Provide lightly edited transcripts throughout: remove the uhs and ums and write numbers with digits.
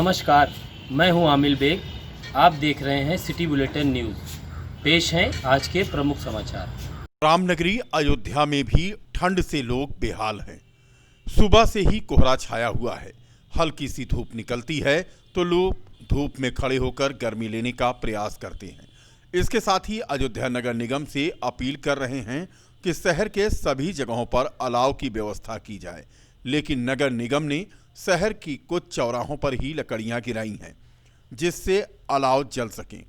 नमस्कार, मैं हूं आमिल बेग। आप देख रहे हैं सिटी बुलेटिन न्यूज़। पेश हैं आज के प्रमुख समाचार। रामनगरी अयोध्या में भी ठंड से लोग बेहाल हैं। सुबह से ही कोहरा छाया हुआ है। हल्की सी धूप निकलती है तो लोग धूप में खड़े होकर गर्मी लेने का प्रयास करते हैं। इसके साथ ही अयोध्या नगर निगम से अपील कर रहे हैं कि शहर के सभी जगहों पर अलाव की व्यवस्था की जाए, लेकिन नगर निगम ने शहर की कुछ चौराहों पर ही लकड़ियां गिराई हैं जिससे अलाव जल सकें।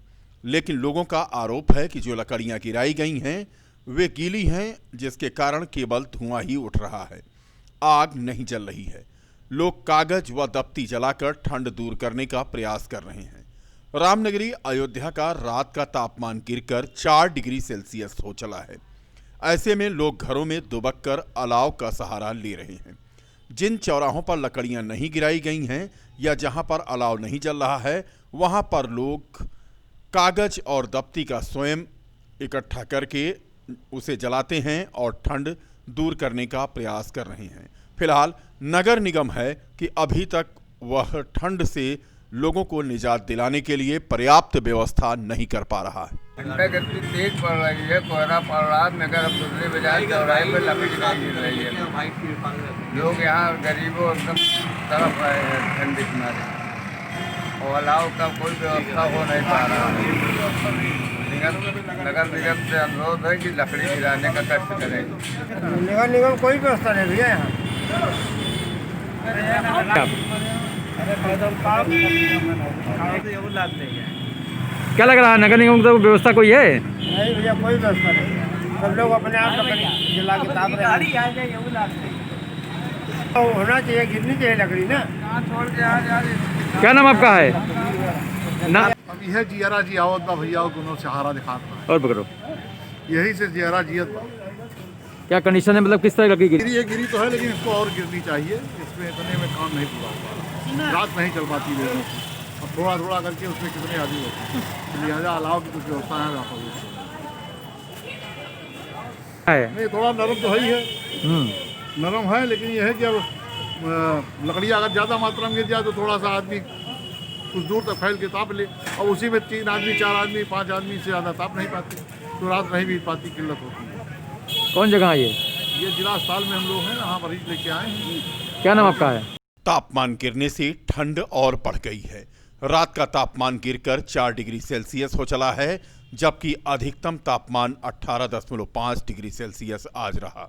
लेकिन लोगों का आरोप है कि जो लकड़ियां गिराई गई हैं वे गीली हैं, जिसके कारण केवल धुआं ही उठ रहा है, आग नहीं जल रही है। लोग कागज व दफ्ती जलाकर ठंड दूर करने का प्रयास कर रहे हैं। रामनगरी अयोध्या का रात का तापमान गिरकर 4 डिग्री सेल्सियस हो चला है। ऐसे में लोग घरों में दुबक कर अलाव का सहारा ले रहे हैं। जिन चौराहों पर लकड़ियां नहीं गिराई गई हैं या जहां पर अलाव नहीं जल रहा है, वहां पर लोग कागज और दफ्ती का स्वयं इकट्ठा करके उसे जलाते हैं और ठंड दूर करने का प्रयास कर रहे हैं। फिलहाल नगर निगम है कि अभी तक वह ठंड से लोगों को निजात दिलाने के लिए पर्याप्त व्यवस्था नहीं कर पा रहा है। ठंडक इतनी तेज पड़ रही है, कोहरा पड़ रहा है, मगर अब दूसरे बजाय चौराहे पर लकड़ी नहीं गिर रही है। लोग यहाँ गरीबों एकदम तरफ रहे हैं ठंडी किनारे, और अलाव का कोई व्यवस्था हो नहीं पा रहा है। नगर निगम से अनुरोध है कि लकड़ी गिराने का कष्ट करें। नगर निगम कोई व्यवस्था नहीं भैया यहाँ। क्या लग रहा है, नगर निगम की व्यवस्था कोई है? नहीं भैया, कोई व्यवस्था नहीं। सब लोग अपने आप लकड़ी जला के ताप रहे हैं। होना चाहिए, गिरनी चाहिए लकड़ी ना। छोड़ के आ जा। क्या नाम आपका है? ना अब यह जियारा जी आवत बा भैया और दोनों सहारा दिखाता और पकड़ो। यही से जियारा जियत बा। क्या कंडीशन है, मतलब किस तरह लगी गिरी? गिरी तो है, लेकिन इसको और गिरनी चाहिए। इसमें इतने में काम नहीं पूरा हो पा रहा, रात नहीं चल पाती लोगों की। अब थोड़ा थोड़ा करके उसमें कितने आदमी होते हैं, लिहाजा अलाव की कुछ व्यवस्था है वहाँ पर। नहीं, थोड़ा नरम तो है ही है, नरम है, लेकिन यह है कि अब लकड़ी अगर ज़्यादा मात्रा में गिर जाए तो थोड़ा सा आदमी कुछ दूर तक फैल के ताप ले, और उसी में 3 आदमी 4 आदमी 5 आदमी से ज़्यादा ताप नहीं पाते, तो रात नहीं बीत पाती, किल्लत होती है। कौन जगह है ये? जिला अस्पताल में हम लोग हैं, यहाँ मरीज लेके आए हैं। क्या नाम आपका है? तापमान गिरने से ठंड और बढ़ गई है। रात का तापमान गिरकर 4 डिग्री सेल्सियस हो चला है, जबकि अधिकतम तापमान 18.5 डिग्री सेल्सियस आज रहा।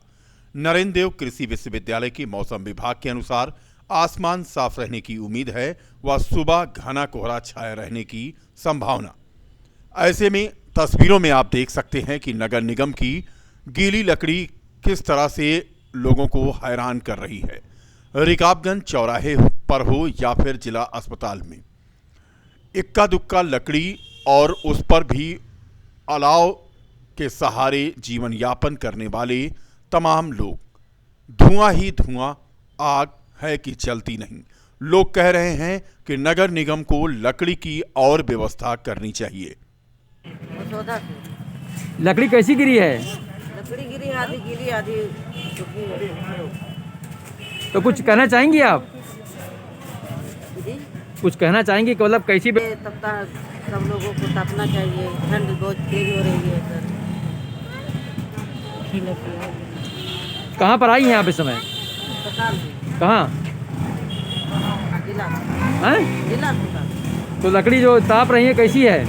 नरेंद्र देव कृषि विश्वविद्यालय के मौसम विभाग के अनुसार आसमान साफ रहने की उम्मीद है व सुबह घना कोहरा छाया रहने की संभावना। ऐसे में तस्वीरों में आप देख सकते हैं कि नगर निगम की गीली लकड़ी किस तरह से लोगों को हैरान कर रही है। रिकाबगंज चौराहे पर हो या फिर जिला अस्पताल में, इक्का दुक्का लकड़ी और उस पर भी अलाव के सहारे जीवन यापन करने वाले तमाम लोग, धुआं ही धुआं, आग है कि चलती नहीं। लोग कह रहे हैं कि नगर निगम को लकड़ी की और व्यवस्था करनी चाहिए। लकड़ी कैसी गिरी है? लकड़ी गिरी, आधी गीली आधी सूखी है। तो कुछ कहना चाहेंगी आप? जी, कुछ कहना चाहेंगी कि मतलब कैसी तब तक सब लोगों को तापना चाहिए। ठंड बहुत तेज हो रही है सर। कहाँ पर आई हैं आप इस समय? अस्पताल में। कहाँ? जिला हैं? जिला अस्पताल। तो लकड़ी जो ताप रही है कैसी है?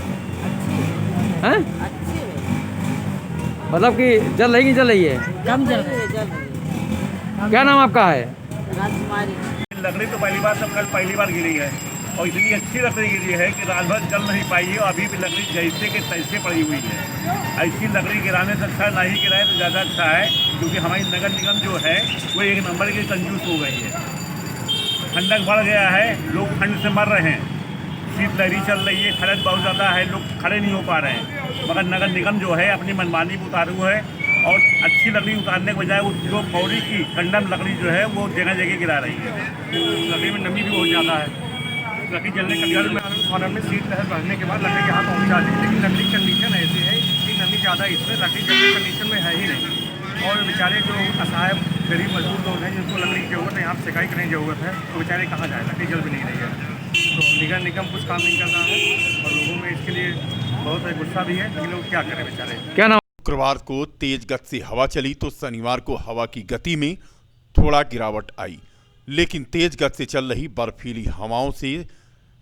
हैं? अच्छी है, मतलब कि जल रही जल रही है? जल रही है, जल रही है। क्या नाम आपका है? राजकुमारी। लकड़ी तो पहली बार गिरी है, और इतनी अच्छी लकड़ी गिरी है कि रात भर जल नहीं पाई है, और अभी भी लकड़ी जैसे के तैसे पड़ी हुई है। ऐसी लकड़ी गिराने से अच्छा ना ही गिराए तो ज़्यादा अच्छा है, क्योंकि हमारी नगर निगम जो है वो 1 नंबर की कंजूस हो गई है। ठंडक बढ़ गया है, लोग ठंड से मर रहे हैं, शीतलहरी चल रही है, ठंड बहुत ज़्यादा है, लोग खड़े नहीं हो पा रहे हैं। मगर नगर निगम जो है अपनी मनमानी पर उतारू है, और अच्छी लकड़ी उतारने के बजाय वो जो पौड़ी की कंडम लकड़ी जो है वो जगह जगह गिरा रही है। लकड़ी में नमी भी बहुत ज़्यादा है। लकड़ी जलने का घर में खाना में शीतलहर बढ़ने के बाद लकड़ी यहाँ पहुँच जाती है, लेकिन लकड़ी कंडीशन ऐसी है कि नमी ज़्यादा इसमें लकड़ी जलने कंडीशन में है ही नहीं। और बेचारे जो असहाय गरीब मजदूर लोग हैं जिनको लकड़ी की जरूरत है, यहाँ सेकाई करने की जरूरत है, तो बेचारे कहाँ जाए, लकड़ी जल भी नहीं रही है। तो निगम कुछ काम नहीं कर रहा है और लोगों में इसके लिए बहुत गुस्सा भी है, लेकिन लोग क्या करें बेचारे। क्या नाम? शुक्रवार को तेज गति से हवा चली तो शनिवार को हवा की गति में थोड़ा गिरावट आई, लेकिन तेज गति से चल रही बर्फीली हवाओं से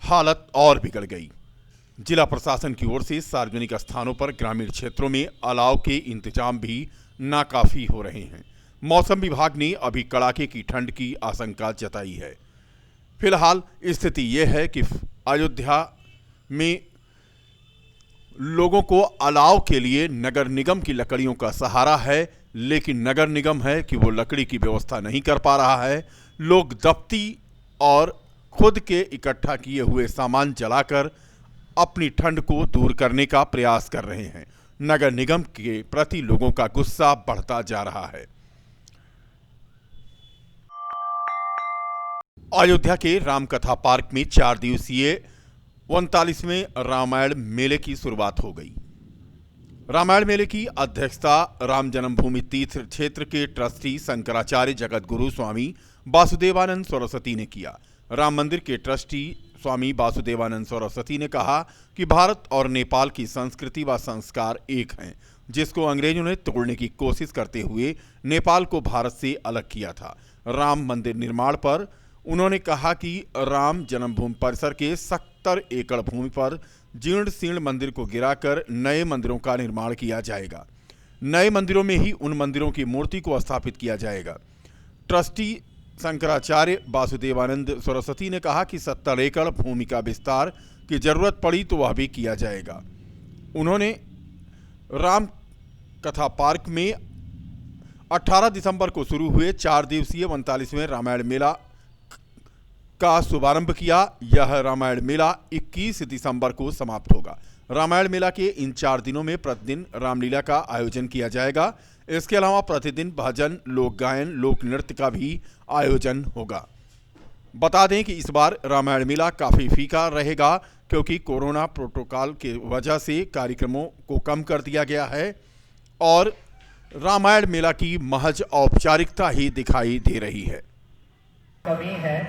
हालत और बिगड़ गई। जिला प्रशासन की ओर से सार्वजनिक स्थानों पर ग्रामीण क्षेत्रों में अलाव के इंतजाम भी नाकाफी हो रहे हैं। मौसम विभाग ने अभी कड़ाके की ठंड की आशंका जताई है। फिलहाल स्थिति यह है कि अयोध्या में लोगों को अलाव के लिए नगर निगम की लकड़ियों का सहारा है, लेकिन नगर निगम है कि वो लकड़ी की व्यवस्था नहीं कर पा रहा है। लोग दफ्ती और खुद के इकट्ठा किए हुए सामान जलाकर अपनी ठंड को दूर करने का प्रयास कर रहे हैं। नगर निगम के प्रति लोगों का गुस्सा बढ़ता जा रहा है। अयोध्या के रामकथा पार्क में 4 दिवसीय 39वें रामायण मेले की शुरुआत हो गई। रामायण मेले की अध्यक्षता राम जन्मभूमि तीर्थ क्षेत्र के ट्रस्टी शंकराचार्य जगत गुरु स्वामी वासुदेवानंद सरस्वती ने किया। राम मंदिर के ट्रस्टी स्वामी वासुदेवानंद सरस्वती ने कहा कि भारत और नेपाल की संस्कृति व संस्कार एक हैं, जिसको अंग्रेजों ने तोड़ने की कोशिश करते हुए नेपाल को भारत से अलग किया था। राम मंदिर निर्माण पर उन्होंने कहा कि राम जन्मभूमि परिसर के 70 एकड़ भूमि पर जीर्ण शीर्ण मंदिर को गिराकर नए मंदिरों का निर्माण किया जाएगा। नए मंदिरों में ही उन मंदिरों की मूर्ति को स्थापित किया जाएगा। ट्रस्टी शंकराचार्य वासुदेवानंद सरस्वती ने कहा कि 70 एकड़ भूमि का विस्तार की जरूरत पड़ी तो वह भी किया जाएगा। उन्होंने राम कथा पार्क में 18 दिसंबर को शुरू हुए 4 दिवसीय 39वें रामायण मेला का शुभारंभ किया। यह रामायण मेला 21 दिसंबर को समाप्त होगा। रामायण मेला के इन 4 दिनों में प्रतिदिन रामलीला का आयोजन किया जाएगा। इसके अलावा प्रतिदिन भजन, लोक गायन, लोक नृत्य का भी आयोजन होगा। बता दें कि इस बार रामायण मेला काफ़ी फीका रहेगा, क्योंकि कोरोना प्रोटोकॉल की वजह से कार्यक्रमों को कम कर दिया गया है और रामायण मेला की महज औपचारिकता ही दिखाई दे रही है।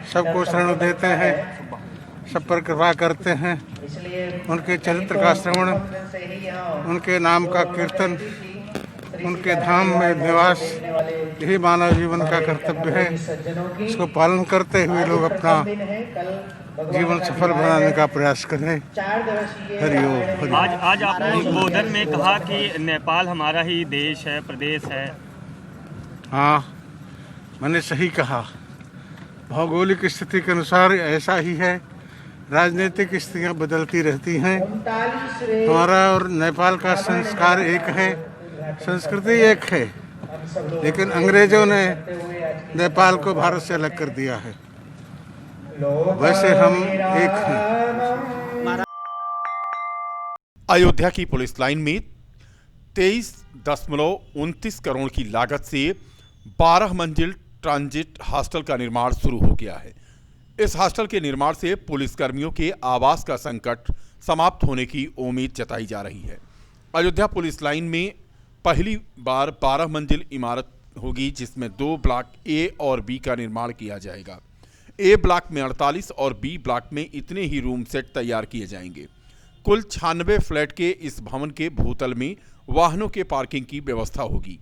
सबको शरण देते हैं, सब पर कृपा करते हैं। उनके चरित्र का श्रवण, उनके नाम का कीर्तन, उनके धाम में निवास, यही मानव जीवन का कर्तव्य है। इसको पालन करते हुए लोग अपना जीवन सफल बनाने का प्रयास करें। हरिओम। आज आपने उद्बोधन में कहा कि नेपाल हमारा ही देश है, प्रदेश है। हाँ, मैंने सही कहा। भौगोलिक स्थिति के अनुसार ऐसा ही है। राजनीतिक स्थितियाँ बदलती रहती हैं। हमारा और नेपाल का संस्कार एक है, संस्कृति एक है, लेकिन अंग्रेजों ने नेपाल को भारत से अलग कर दिया है। वैसे हम एक हैं। अयोध्या की पुलिस लाइन में 23.29 करोड़ की लागत से 12 मंजिल ट्रांजिट हॉस्टल का निर्माण शुरू हो गया है। इस हॉस्टल के निर्माण से पुलिसकर्मियों के आवास का संकट समाप्त होने की उम्मीद जताई जा रही है। अयोध्या पुलिस लाइन में पहली बार 12 मंजिल इमारत होगी, जिसमें 2 ब्लॉक ए और बी का निर्माण किया जाएगा। ए ब्लॉक में 48 और बी ब्लॉक में इतने ही रूम सेट तैयार किए जाएंगे। कुल 96 फ्लैट के इस भवन के भूतल में वाहनों के पार्किंग की व्यवस्था होगी।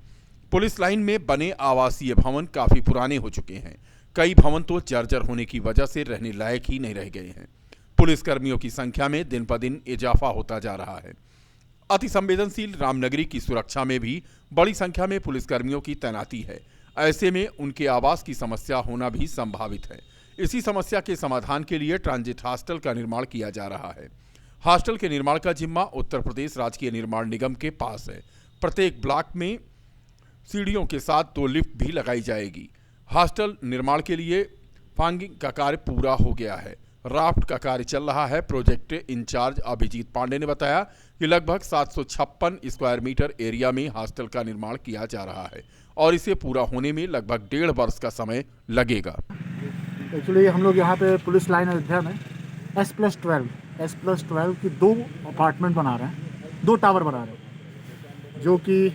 पुलिस लाइन में बने आवासीय भवन काफ़ी पुराने हो चुके हैं। कई भवन तो जर्जर होने की वजह से रहने लायक ही नहीं रह गए हैं। पुलिसकर्मियों की संख्या में दिन ब दिन इजाफा होता जा रहा है। अति संवेदनशील रामनगरी की सुरक्षा में भी बड़ी संख्या में पुलिसकर्मियों की तैनाती है। ऐसे में उनके आवास की समस्या होना भी संभावित है। इसी समस्या के समाधान के लिए ट्रांजिट हॉस्टल का निर्माण किया जा रहा है। हॉस्टल के निर्माण का जिम्मा उत्तर प्रदेश राजकीय निर्माण निगम के पास है। प्रत्येक ब्लॉक में सीढ़ियों के साथ 2 लिफ्ट भी लगाई जाएगी। हॉस्टल निर्माण के लिए फांगिंग का कार्य पूरा हो गया है। राफ्ट का कार्य चल रहा है। प्रोजेक्ट इंचार्ज अभिजीत पांडे ने बताया कि लगभग 756 स्क्वायर मीटर एरिया में हॉस्टल का निर्माण किया जा रहा है और इसे पूरा होने में लगभग 1.5 वर्ष का समय लगेगा। एक्चुअली हम लोग यहाँ पे पुलिस लाइन अयोध्या में S+12 की 2 अपार्टमेंट बना रहे हैं, 2 टावर बना रहे हैं, जो कि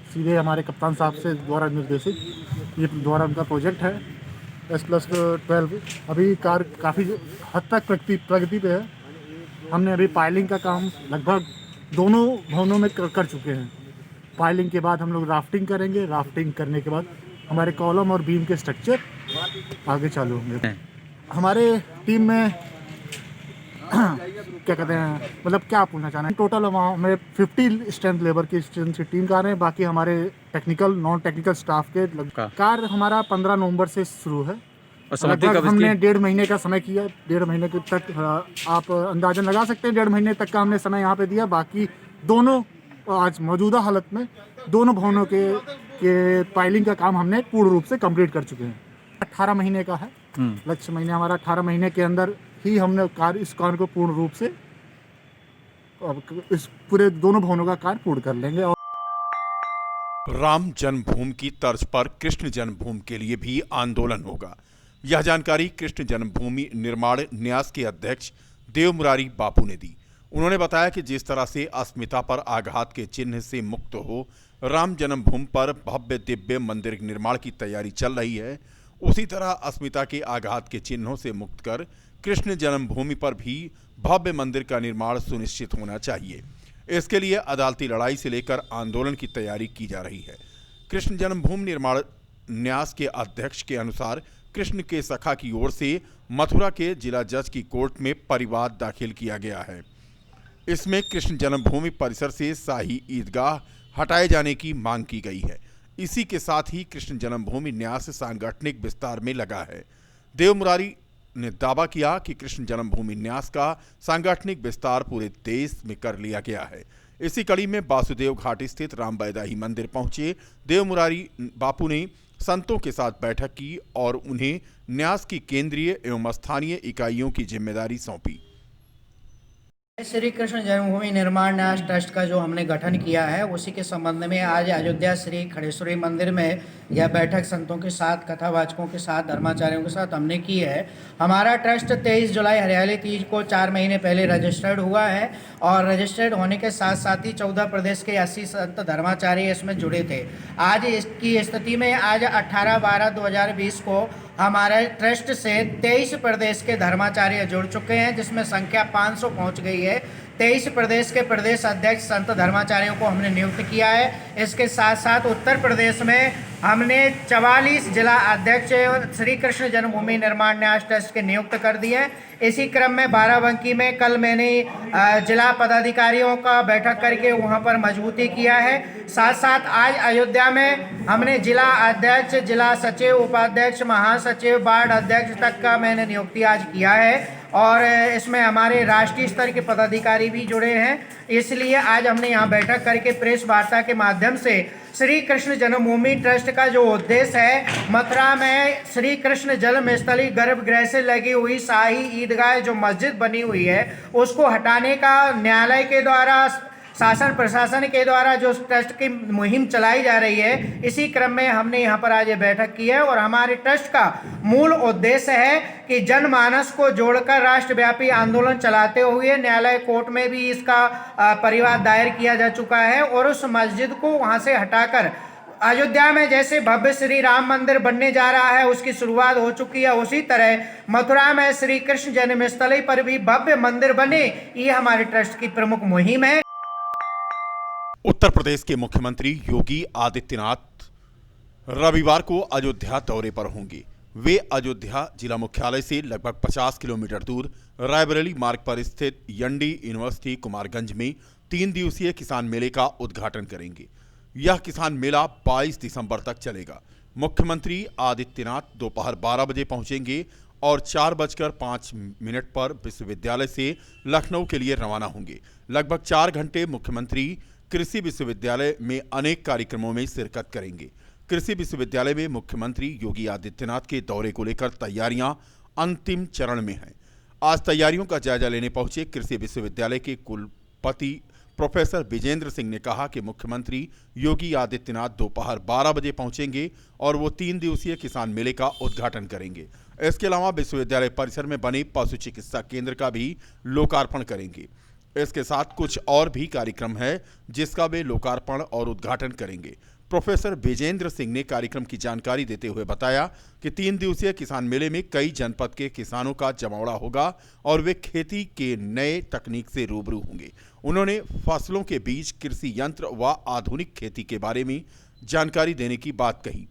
सीधे हमारे कप्तान साहब से द्वारा निर्देशित ये द्वारा उनका प्रोजेक्ट है। S+12 अभी कार काफ़ी हद तक प्रगति पे है। हमने अभी पाइलिंग का काम लगभग दोनों भवनों में कर चुके हैं। पाइलिंग के बाद हम लोग राफ्टिंग करेंगे। राफ्टिंग करने के बाद हमारे कॉलम और बीम के स्ट्रक्चर आगे चालू होंगे। हमारे टीम में क्या कहते हैं, मतलब क्या पूछना चाह रहे हैं, टोटल वहाँ में 50 स्ट्रेंथ लेबर की टीम कार है। बाकी हमारे टेक्निकल नॉन टेक्निकल स्टाफ के कार हमारा 15 नवंबर से शुरू है। लगभग हमने 1.5 महीने का समय किया। 1.5 महीने तक आप अंदाजन लगा सकते हैं, 1.5 महीने तक का हमने समय यहाँ पे दिया। बाकी दोनों आज मौजूदा हालत में दोनों भवनों के पाइलिंग का काम हमने पूर्ण रूप से कंप्लीट कर चुके हैं। 18 महीने का है लक्ष्य। महीने हमारा 18 महीने के अंदर ही हमने इस कार्य को पूर्ण रूप से इस पूरे दोनों भवनों का कार्य पूर्ण कर लेंगे। और राम जन्मभूमि की तर्ज पर कृष्ण जन्मभूमि के लिए भी आंदोलन होगा। यह जानकारी कृष्ण जन्मभूमि निर्माण न्यास के अध्यक्ष देव मुरारी बापू ने दी। उन्होंने बताया कि जिस तरह से अस्मिता पर आघात के चिन्ह से मुक्त हो राम जन्मभूमि पर भव्य दिव्य मंदिर निर्माण की तैयारी चल रही है, उसी तरह अस्मिता के आघात के चिन्हों से मुक्त कर कृष्ण जन्मभूमि पर भी भव्य मंदिर का निर्माण सुनिश्चित होना चाहिए। इसके लिए अदालती लड़ाई से लेकर आंदोलन की तैयारी की जा रही है। कृष्ण जन्मभूमि निर्माण न्यास के अध्यक्ष के अनुसार कृष्ण के सखा की ओर से मथुरा के जिला जज की कोर्ट में परिवाद दाखिल किया गया है। इसमें कृष्ण जन्मभूमि परिसर से शाही ईदगाह हटाए जाने की मांग की गई है। इसी के साथ ही कृष्ण जन्मभूमि न्यास सांगठनिक विस्तार में लगा है। देव मुरारी ने दावा किया कि कृष्ण जन्मभूमि न्यास का सांगठनिक विस्तार पूरे देश में कर लिया गया है। इसी कड़ी में वासुदेव घाट स्थित राम बैदाही मंदिर पहुंचे देव मुरारी बापू ने संतों के साथ बैठक की और उन्हें न्यास की केंद्रीय एवं स्थानीय इकाइयों की जिम्मेदारी सौंपी। श्री कृष्ण जन्मभूमि निर्माण न्यास ट्रस्ट का जो हमने गठन किया है उसी के संबंध में आज अयोध्या श्री खड़ेश्वरी मंदिर में यह बैठक संतों के साथ, कथावाचकों के साथ, धर्माचार्यों के साथ हमने की है। हमारा ट्रस्ट 23 जुलाई हरियाली तीज को 4 महीने पहले रजिस्टर्ड हुआ है और रजिस्टर्ड होने के साथ साथ ही 14 प्रदेश के 80 संत धर्माचार्य इसमें जुड़े थे। आज इसकी स्थिति में आज 18/12/2020 को हमारे ट्रस्ट से 23 प्रदेश के धर्माचार्य जुड़ चुके हैं, जिसमें संख्या 500 पहुंच गई है। 23 प्रदेश के प्रदेश अध्यक्ष संत धर्माचार्यों को हमने नियुक्त किया है। इसके साथ साथ उत्तर प्रदेश में हमने 44 जिला अध्यक्ष श्री कृष्ण जन्मभूमि निर्माण न्यास ट्रस्ट के नियुक्त कर दिए। इसी क्रम में बाराबंकी में कल मैंने जिला पदाधिकारियों का बैठक करके वहां पर मजबूती किया है। साथ साथ आज अयोध्या में हमने जिला अध्यक्ष, जिला सचिव, उपाध्यक्ष, महासचिव, वार्ड अध्यक्ष तक का मैंने नियुक्ति आज किया है और इसमें हमारे राष्ट्रीय स्तर के पदाधिकारी भी जुड़े हैं। इसलिए आज हमने यहाँ बैठक करके प्रेस वार्ता के माध्यम से श्री कृष्ण जन्मभूमि ट्रस्ट का जो उद्देश्य है, मथुरा में श्री कृष्ण जन्मस्थली गर्भगृह से लगी हुई शाही ईदगाह जो मस्जिद बनी हुई है उसको हटाने का न्यायालय के द्वारा, शासन प्रशासन के द्वारा जो ट्रस्ट की मुहिम चलाई जा रही है, इसी क्रम में हमने यहाँ पर आज ये बैठक की है। और हमारे ट्रस्ट का मूल उद्देश्य है कि जनमानस को जोड़कर राष्ट्रव्यापी आंदोलन चलाते हुए न्यायालय कोर्ट में भी इसका परिवाद दायर किया जा चुका है और उस मस्जिद को वहाँ से हटाकर अयोध्या में जैसे भव्य श्री राम मंदिर बनने जा रहा है, उसकी शुरुआत हो चुकी है, उसी तरह मथुरा में श्री कृष्ण जन्मस्थली पर भी भव्य मंदिर बने, ये हमारे ट्रस्ट की प्रमुख मुहिम है। उत्तर प्रदेश के मुख्यमंत्री योगी आदित्यनाथ रविवार को अयोध्या दौरे पर होंगे। वे अयोध्या जिला मुख्यालय से लगभग 50 किलोमीटर दूर रायबरेली मार्ग पर स्थित यंडी यूनिवर्सिटी कुमारगंज में 3 दिवसीय किसान मेले का उद्घाटन करेंगे। यह किसान मेला 22 दिसंबर तक चलेगा। मुख्यमंत्री आदित्यनाथ दोपहर 12 बजे पहुंचेंगे और 4:05 पर विश्वविद्यालय से लखनऊ के लिए रवाना होंगे। लगभग 4 घंटे मुख्यमंत्री कृषि विश्वविद्यालय में अनेक कार्यक्रमों में शिरकत करेंगे। कृषि विश्वविद्यालय में मुख्यमंत्री योगी आदित्यनाथ के दौरे को लेकर तैयारियां अंतिम चरण में हैं। आज तैयारियों का जायजा लेने पहुंचे कृषि विश्वविद्यालय के कुलपति प्रोफेसर विजेंद्र सिंह ने कहा कि मुख्यमंत्री योगी आदित्यनाथ दोपहर 12 बजे पहुंचेंगे और वो 3 दिवसीय किसान मेले का उद्घाटन करेंगे। इसके अलावा विश्वविद्यालय परिसर में बने पशु चिकित्सा केंद्र का भी लोकार्पण करेंगे। इसके साथ कुछ और भी कार्यक्रम है जिसका वे लोकार्पण और उद्घाटन करेंगे। प्रोफेसर विजेंद्र सिंह ने कार्यक्रम की जानकारी देते हुए बताया कि 3 दिवसीय किसान मेले में कई जनपद के किसानों का जमावड़ा होगा और वे खेती के नए तकनीक से रूबरू होंगे। उन्होंने फसलों के बीज, कृषि यंत्र व आधुनिक खेती के बारे में जानकारी देने की बात कही।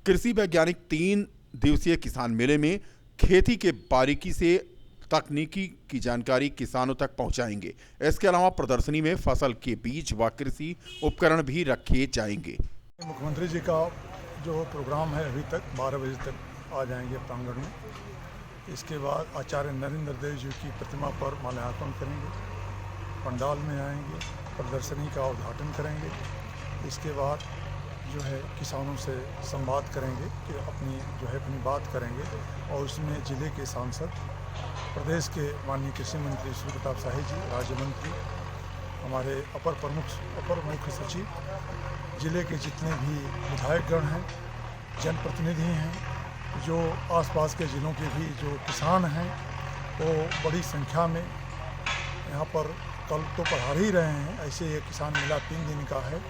कृषि वैज्ञानिक 3 दिवसीय किसान मेले में खेती के बारीकी से तकनीकी की जानकारी किसानों तक पहुंचाएंगे। इसके अलावा प्रदर्शनी में फसल के बीज व कृषि उपकरण भी रखे जाएंगे। मुख्यमंत्री जी का जो प्रोग्राम है अभी तक 12 बजे तक आ जाएंगे प्रांगण में। इसके बाद आचार्य नरेंद्र देव जी की प्रतिमा पर माल्यार्पण करेंगे, पंडाल में आएंगे, प्रदर्शनी का उद्घाटन करेंगे। इसके बाद जो है किसानों से संवाद करेंगे कि अपनी बात करेंगे और उसमें जिले के सांसद, प्रदेश के माननीय कृषि मंत्री श्री प्रताप शाही जी, राज्य मंत्री, हमारे अपर मुख्य सचिव, जिले के जितने भी विधायकगण हैं, जनप्रतिनिधि हैं, जो आसपास के ज़िलों के भी जो किसान हैं वो बड़ी संख्या में यहाँ पर कल तो पधार ही रहे हैं। ऐसे ये किसान मेला 3 दिन का है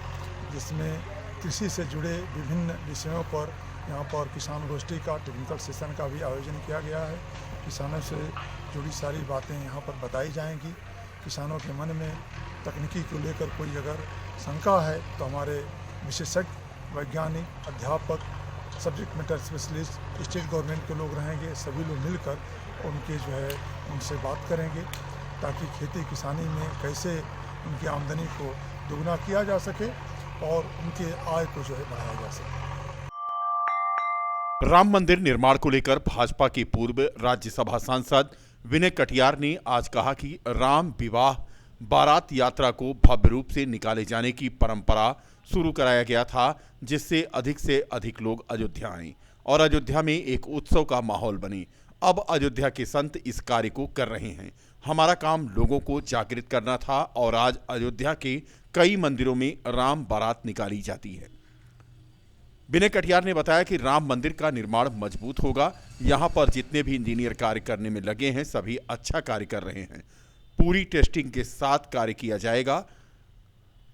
जिसमें कृषि से जुड़े विभिन्न विषयों पर यहाँ पर किसान गोष्ठी का टेक्निकल सेशन का भी आयोजन किया गया है। किसानों से जुड़ी सारी बातें यहाँ पर बताई जाएंगी। किसानों के मन में तकनीकी को लेकर कोई अगर शंका है तो हमारे विशेषज्ञ, वैज्ञानिक, अध्यापक, subject matter specialist, state government के लोग रहेंगे। सभी लोग मिलकर उनसे बात करेंगे ताकि खेती किसानी में कैसे उनकी आमदनी को दोगुना किया जा सके और उनके आय को बढ़ाया जा सके। राम मंदिर निर्माण को लेकर भाजपा के पूर्व राज्यसभा सांसद विनय कटियार ने आज कहा कि राम विवाह बारात यात्रा को भव्य रूप से निकाले जाने की परंपरा शुरू कराया गया था, जिससे अधिक लोग अयोध्या आए और अयोध्या में एक उत्सव का माहौल बने। अब अयोध्या के संत इस कार्य को कर रहे हैं। हमारा काम लोगों को जागृत करना था और आज अयोध्या के कई मंदिरों में राम बारात निकाली जाती है। विनय कटियार ने बताया कि राम मंदिर का निर्माण मजबूत होगा। यहां पर जितने भी इंजीनियर कार्य करने में लगे हैं सभी अच्छा कार्य कर रहे हैं। पूरी टेस्टिंग के साथ कार्य किया जाएगा,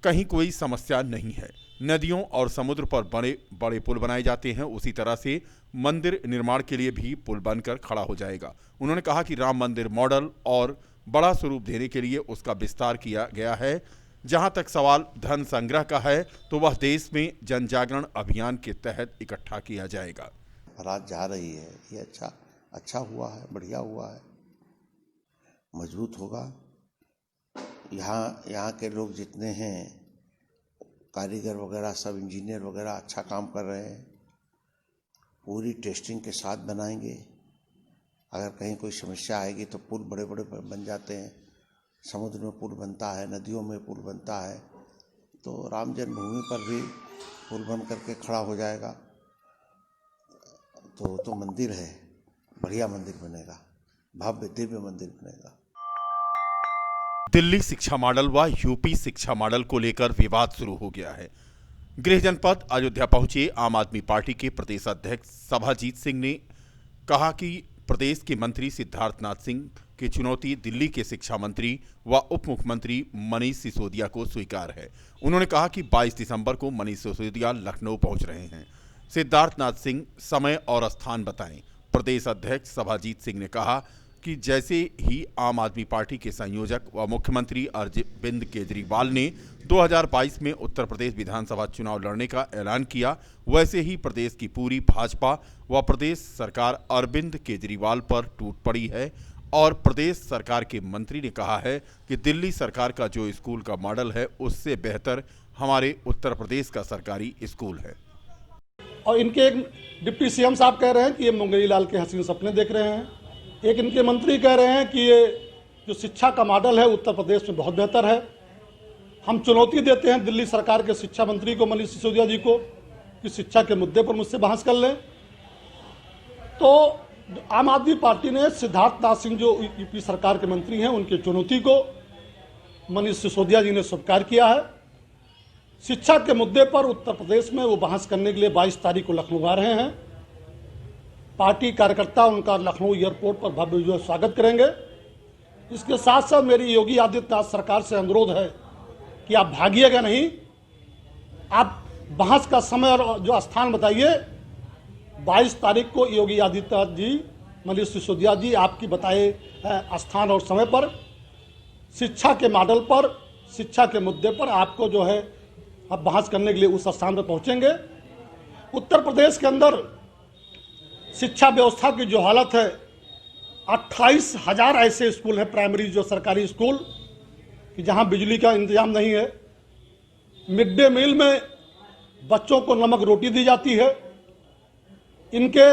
कहीं कोई समस्या नहीं है। नदियों और समुद्र पर बड़े बड़े पुल बनाए जाते हैं, उसी तरह से मंदिर निर्माण के लिए भी पुल बनकर खड़ा हो जाएगा। उन्होंने कहा कि राम मंदिर मॉडल और बड़ा स्वरूप देने के लिए उसका विस्तार किया गया है। जहां तक सवाल धन संग्रह का है तो वह देश में जन जागरण अभियान के तहत इकट्ठा किया जाएगा। बारात जा रही है, ये अच्छा हुआ है, बढ़िया हुआ है, मजबूत होगा। यहाँ के लोग जितने हैं, कारीगर वगैरह, सब इंजीनियर वगैरह अच्छा काम कर रहे हैं। पूरी टेस्टिंग के साथ बनाएंगे। अगर कहीं कोई समस्या आएगी तो पुल बड़े बड़े बन जाते हैं, समुद्र में पुल बनता है, नदियों में पुल बनता है, तो राम जन्मभूमि पर भी पुल बन करके खड़ा हो जाएगा। तो मंदिर है, बढ़िया मंदिर बनेगा, भव्य दिव्य मंदिर बनेगा। दिल्ली शिक्षा मॉडल व यूपी शिक्षा मॉडल को लेकर विवाद शुरू हो गया है। गृह जनपद अयोध्या पहुंचे आम आदमी पार्टी के प्रदेश अध्यक्ष सभाजीत सिंह ने कहा कि प्रदेश के मंत्री सिद्धार्थनाथ सिंह की चुनौती दिल्ली के शिक्षा मंत्री व उप मुख्यमंत्री मनीष सिसोदिया को स्वीकार है। उन्होंने कहा कि 22 दिसंबर को मनीष सिसोदिया लखनऊ पहुंच रहे हैं। सिद्धार्थनाथ सिंह समय और स्थान बताएं। प्रदेश अध्यक्ष सभाजीत सिंह ने कहा कि जैसे ही आम आदमी पार्टी के संयोजक व मुख्यमंत्री अरविंद केजरीवाल ने 2022 में उत्तर प्रदेश विधानसभा चुनाव लड़ने का ऐलान किया, वैसे ही प्रदेश की पूरी भाजपा व प्रदेश सरकार अरविंद केजरीवाल पर टूट पड़ी है और प्रदेश सरकार के मंत्री ने कहा है कि दिल्ली सरकार का जो स्कूल का मॉडल है उससे बेहतर हमारे उत्तर प्रदेश का सरकारी स्कूल है। और इनके एक डिप्टी सीएम साहब कह रहे हैं कि ये मुंगेरी लाल के हसीन सपने देख रहे हैं। एक इनके मंत्री कह रहे हैं कि ये जो शिक्षा का मॉडल है उत्तर प्रदेश में बहुत बेहतर है। हम चुनौती देते हैं दिल्ली सरकार के शिक्षा मंत्री को, मनीष सिसोदिया जी को, कि शिक्षा के मुद्दे पर मुझसे बहस कर लें। तो आम आदमी पार्टी ने सिद्धार्थनाथ सिंह जो यूपी सरकार के मंत्री हैं उनकी चुनौती को मनीष सिसोदिया जी ने स्वीकार किया है। शिक्षा के मुद्दे पर उत्तर प्रदेश में वो बहस करने के लिए 22 तारीख को लखनऊ आ रहे हैं। पार्टी कार्यकर्ता उनका लखनऊ एयरपोर्ट पर भव्य जो स्वागत करेंगे। इसके साथ साथ मेरी योगी आदित्यनाथ सरकार से अनुरोध है कि आप भागिएगा नहीं, आप बहस का समय और जो स्थान बताइए। 22 तारीख को योगी आदित्यनाथ जी, मनीष सिसोदिया जी आपकी बताए स्थान और समय पर शिक्षा के मॉडल पर, शिक्षा के मुद्दे पर आपको जो है अब बहस करने के लिए उस स्थान पर पहुंचेंगे। उत्तर प्रदेश के अंदर शिक्षा व्यवस्था की जो हालत है, 28,000 ऐसे स्कूल हैं प्राइमरी जो सरकारी स्कूल कि जहां बिजली का इंतजाम नहीं है। मिड डे मील में बच्चों को नमक रोटी दी जाती है। इनके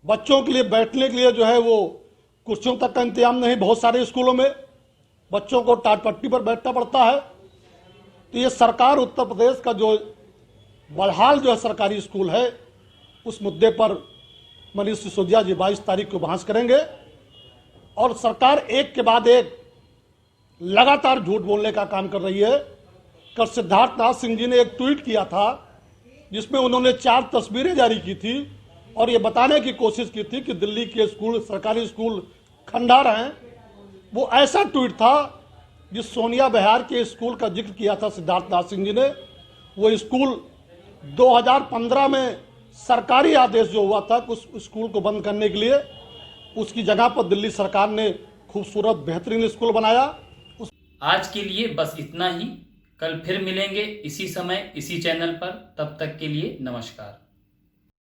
बच्चों के लिए बैठने के लिए जो है वो कुर्सियों तक का इंतजाम नहीं। बहुत सारे स्कूलों में बच्चों को टाट पट्टी पर बैठना पड़ता है। तो ये सरकार उत्तर प्रदेश का जो बहरहाल जो है सरकारी स्कूल है, उस मुद्दे पर मनीष सिसोदिया जी 22 तारीख को बहस करेंगे। और सरकार एक के बाद एक लगातार झूठ बोलने का काम कर रही है। कल सिद्धार्थनाथ सिंह जी ने एक ट्वीट किया था जिसमें उन्होंने 4 तस्वीरें जारी की थी और ये बताने की कोशिश की थी कि दिल्ली के स्कूल, सरकारी स्कूल खंडार हैं। वो ऐसा ट्वीट था जिस सोनिया बिहार के स्कूल का जिक्र किया था सिद्धार्थनाथ सिंह जी ने। वो स्कूल 2015 में सरकारी आदेश जो हुआ था उस स्कूल को बंद करने के लिए, उसकी जगह पर दिल्ली सरकार ने खूबसूरत बेहतरीन स्कूल बनाया। आज के लिए बस इतना ही। कल फिर मिलेंगे इसी समय इसी चैनल पर। तब तक के लिए नमस्कार।